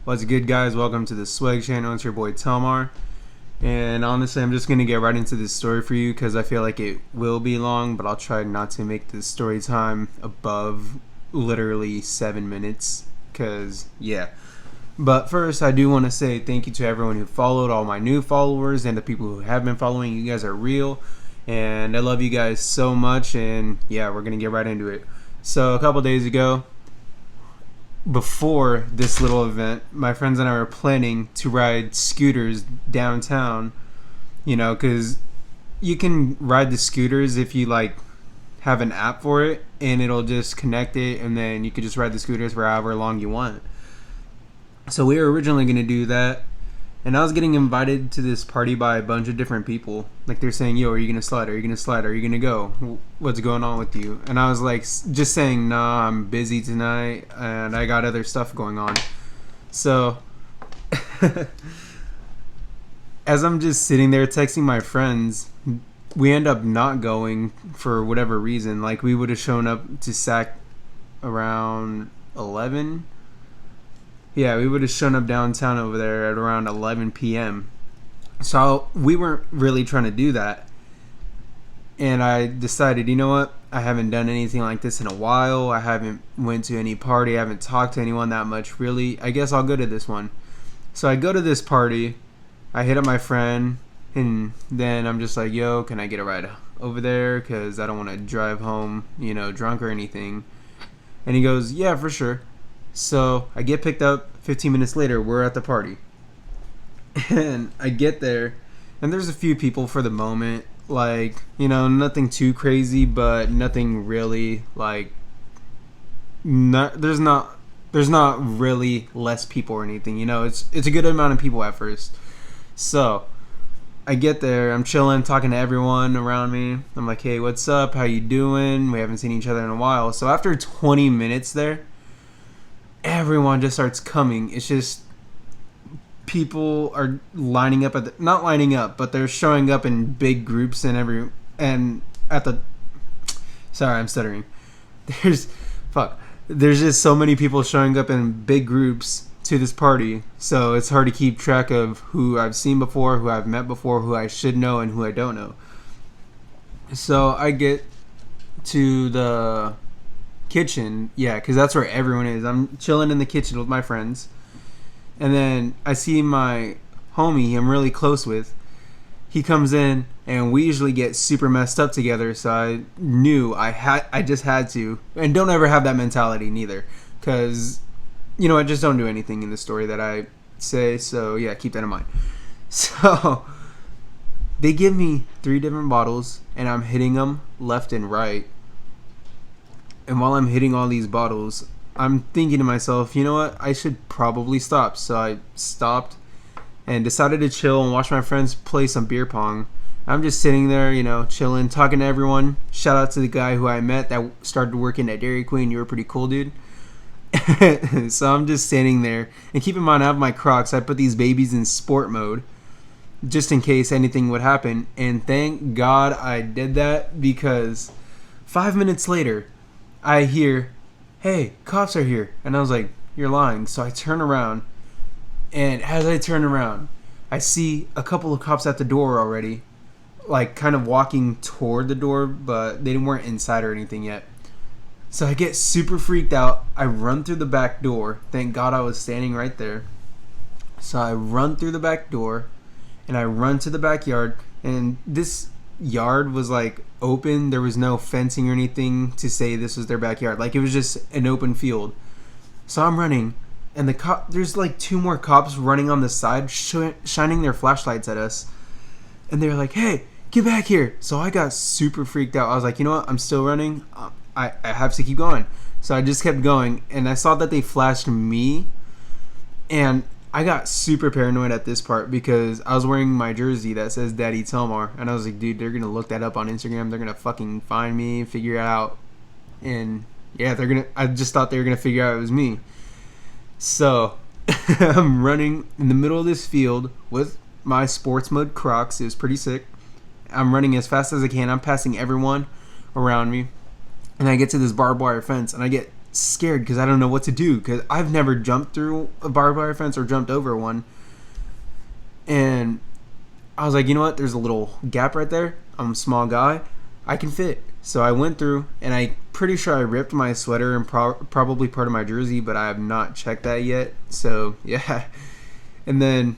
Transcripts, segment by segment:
What's good, guys? Welcome to the Swag Channel. It's your boy Telmar. And honestly, I'm just going to get right into this story for you because I feel like it will be long, but I'll try not to make the story time above literally 7 minutes because, yeah. But first, I do want to say thank you to everyone who followed, all my new followers, and the people who have been following. You guys are real, and I love you guys so much. And yeah, we're going to get right into it. So, a couple days ago, before this little event, my friends and I were planning to ride scooters downtown, because you can ride the scooters if you have an app for it and it'll just connect it, and then you could just ride the scooters for however long you want. So we were originally going to do that, and I was getting invited to this party by a bunch of different people. Like, they're saying, yo, are you going to slide? Are you going to slide? Are you going to go? What's going on with you? And I was like, just saying, nah, I'm busy tonight, and I got other stuff going on. So, as I'm just sitting there texting my friends, we end up not going for whatever reason. Like, we would have shown up to SAC around 11. Yeah, we would have shown up downtown over there at around 11 p.m. So we weren't really trying to do that. And I decided, you know what? I haven't done anything like this in a while. I haven't went to any party. I haven't talked to anyone that much, really. I guess I'll go to this one. So I go to this party. I hit up my friend. And then I'm just like, yo, can I get a ride over there? Because I don't want to drive home, drunk or anything. And he goes, yeah, for sure. So I get picked up. 15 minutes later, we're at the party. And I get there, and there's a few people for the moment. Nothing too crazy, but nothing really, there's not really less people or anything. It's a good amount of people at first. So I get there, I'm chilling, talking to everyone around me. I'm like, hey, what's up? How you doing? We haven't seen each other in a while. So after 20 minutes there, everyone just starts coming. It's just people are lining up not lining up, but they're showing up in big groups sorry, I'm stuttering. There's just so many people showing up in big groups to this party, so it's hard to keep track of who I've seen before, who I've met before, who I should know, and who I don't know. So I get to the kitchen, because that's where everyone is. I'm chilling in the kitchen with my friends, and then I see my homie I'm really close with. He comes in, and we usually get super messed up together, so I knew I just had to. And don't ever have that mentality neither, because I just don't do anything in the story that I say. So yeah, keep that in mind. So they give me 3 different bottles, and I'm hitting them left and right. And while I'm hitting all these bottles, I'm thinking to myself, you know what? I should probably stop. So I stopped and decided to chill and watch my friends play some beer pong. I'm just sitting there, chilling, talking to everyone. Shout out to the guy who I met that started working at Dairy Queen. You were pretty cool, dude. So I'm just standing there. And keep in mind, I have my Crocs. I put these babies in sport mode just in case anything would happen. And thank God I did that, because 5 minutes later, I hear, hey, cops are here. And I was like, you're lying. So I turn around, and as I turn around, I see a couple of cops at the door already, kind of walking toward the door, but they weren't inside or anything yet. So I get super freaked out. I run through the back door. Thank God I was standing right there. So I run through the back door, and I run to the backyard, and this yard was open. There was no fencing or anything to say this was their backyard. It was just an open field. So I'm running, and there's 2 more cops running on the side, shining their flashlights at us, and they're like, hey, get back here. So I got super freaked out. I was like, you know what, I'm still running. I have to keep going. So I just kept going, and I saw that they flashed me, and I got super paranoid at this part because I was wearing my jersey that says Daddy Telmar, and I was like, dude, they're gonna look that up on Instagram. They're gonna fucking find me, figure it out, and yeah, I just thought they were gonna figure out it was me. So I'm running in the middle of this field with my sports mode Crocs. It was pretty sick. I'm running as fast as I can. I'm passing everyone around me, and I get to this barbed wire fence, and I get scared because I don't know what to do because I've never jumped through a barbed wire fence or jumped over one. And I was like, you know what? There's a little gap right there. I'm a small guy. I can fit. So I went through, and I'm pretty sure I ripped my sweater and probably part of my jersey, but I have not checked that yet. So, yeah. And then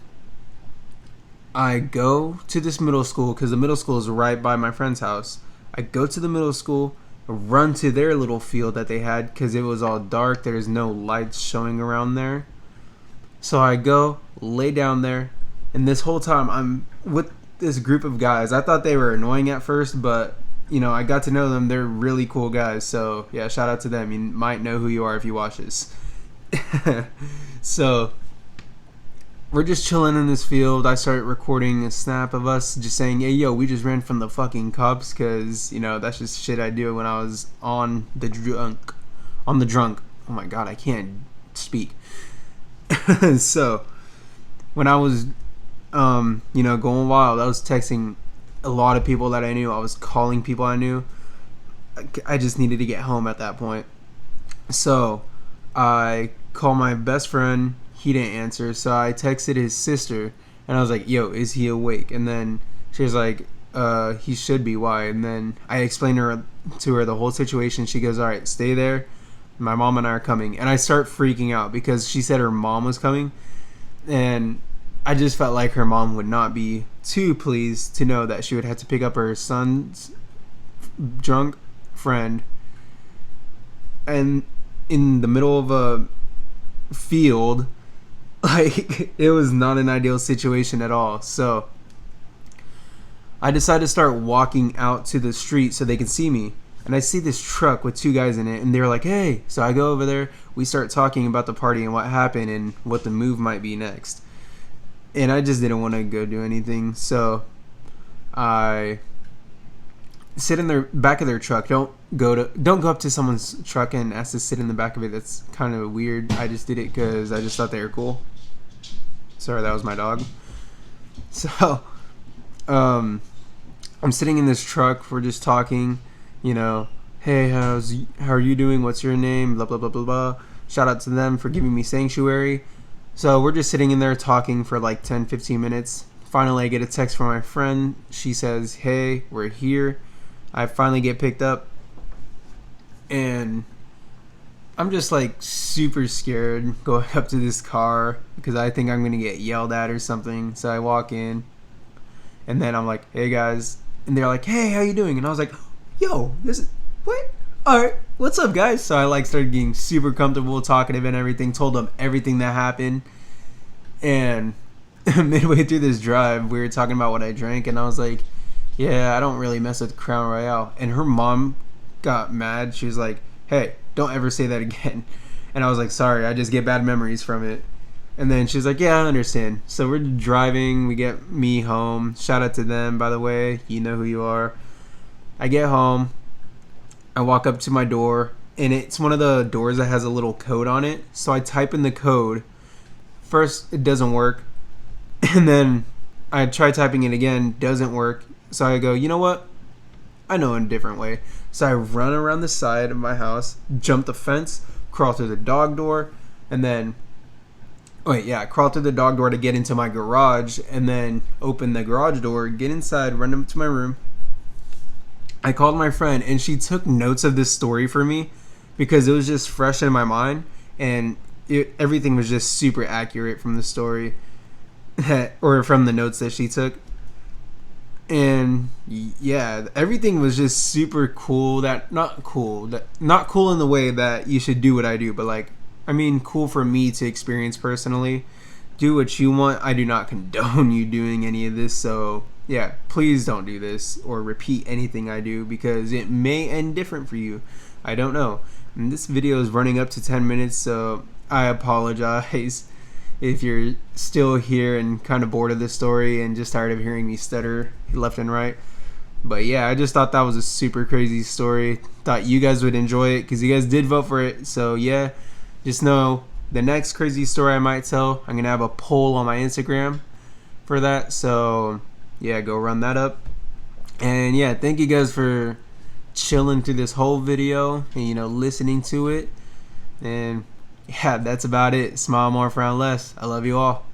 I go to this middle school because the middle school is right by my friend's house. I go to the middle school, run to their little field that they had because it was all dark. There's no lights showing around there. So I go, lay down there, and this whole time I'm with this group of guys. I thought they were annoying at first, but you know, I got to know them. They're really cool guys. So yeah, shout out to them. You might know who you are if you watch this. So we're just chilling in this field. I started recording a snap of us just saying, hey, yo, we just ran from the fucking cops because, you know, that's just shit I do when I was on the drunk. Oh my God, I can't speak. So when I was, you know, going wild, I was texting a lot of people that I knew. I was calling people I knew. I just needed to get home at that point. So I called my best friend. He didn't answer, so I texted his sister, and I was like, yo, is he awake? And then she was like, he should be. Why? And then I explained to her the whole situation. She goes, all right, stay there. My mom and I are coming. And I start freaking out because she said her mom was coming, and I just felt like her mom would not be too pleased to know that she would have to pick up her son's drunk friend and in the middle of a field. Like, it was not an ideal situation at all. So I decided to start walking out to the street so they can see me. And I see this truck with two guys in it, and they're like, hey. So I go over there. We start talking about the party and what happened and what the move might be next. And I just didn't want to go do anything. So I sit in the back of their truck. Don't go up to someone's truck and ask to sit in the back of it. That's kind of weird. I just did it because I just thought they were cool. Sorry, that was my dog. So I'm sitting in this truck. We're just talking, you know, hey, how are you doing? What's your name? Blah, blah, blah, blah, blah. Shout out to them for giving me sanctuary. So we're just sitting in there talking for like 10-15 minutes. Finally, I get a text from my friend. She says, hey, we're here. I finally get picked up. And I'm just like super scared going up to this car because I think I'm going to get yelled at or something. So I walk in. And then I'm like, hey, guys. And they're like, hey, how you doing? And I was like, yo, this is... What? All right, what's up, guys? So I like started getting super comfortable, talkative and everything. Told them everything that happened. And midway through this drive, we were talking about what I drank, and I was like, yeah, I don't really mess with Crown Royale. And her mom got mad. She was like, hey, don't ever say that again. And I was like, sorry, I just get bad memories from it. And then she's like, yeah, I understand. So we're driving. We get me home. Shout out to them, by the way. You know who you are. I get home. I walk up to my door, and it's one of the doors that has a little code on it. So I type in the code. First, it doesn't work. And then I try typing it again. Doesn't work. So I go, you know what? I know in a different way. So I run around the side of my house, jump the fence, crawl through the dog door, and then... crawl through the dog door to get into my garage, and then open the garage door, get inside, run up to my room. I called my friend, and she took notes of this story for me because it was just fresh in my mind, and everything was just super accurate from the story or from the notes that she took. And yeah, everything was just super cool. Not cool in the way that you should do what I do, but like, I mean, cool for me to experience personally. Do what you want. I do not condone you doing any of this, so yeah, please don't do this or repeat anything I do because it may end different for you. I don't know. And this video is running up to 10 minutes, so I apologize if you're still here and kind of bored of this story and just tired of hearing me stutter left and right. But yeah, I just thought that was a super crazy story. Thought you guys would enjoy it because you guys did vote for it. So yeah, just know the next crazy story I might tell, I'm going to have a poll on my Instagram for that. So yeah, go run that up. And yeah, thank you guys for chilling through this whole video and, you know, listening to it. And yeah, that's about it. Smile more, frown less. I love you all.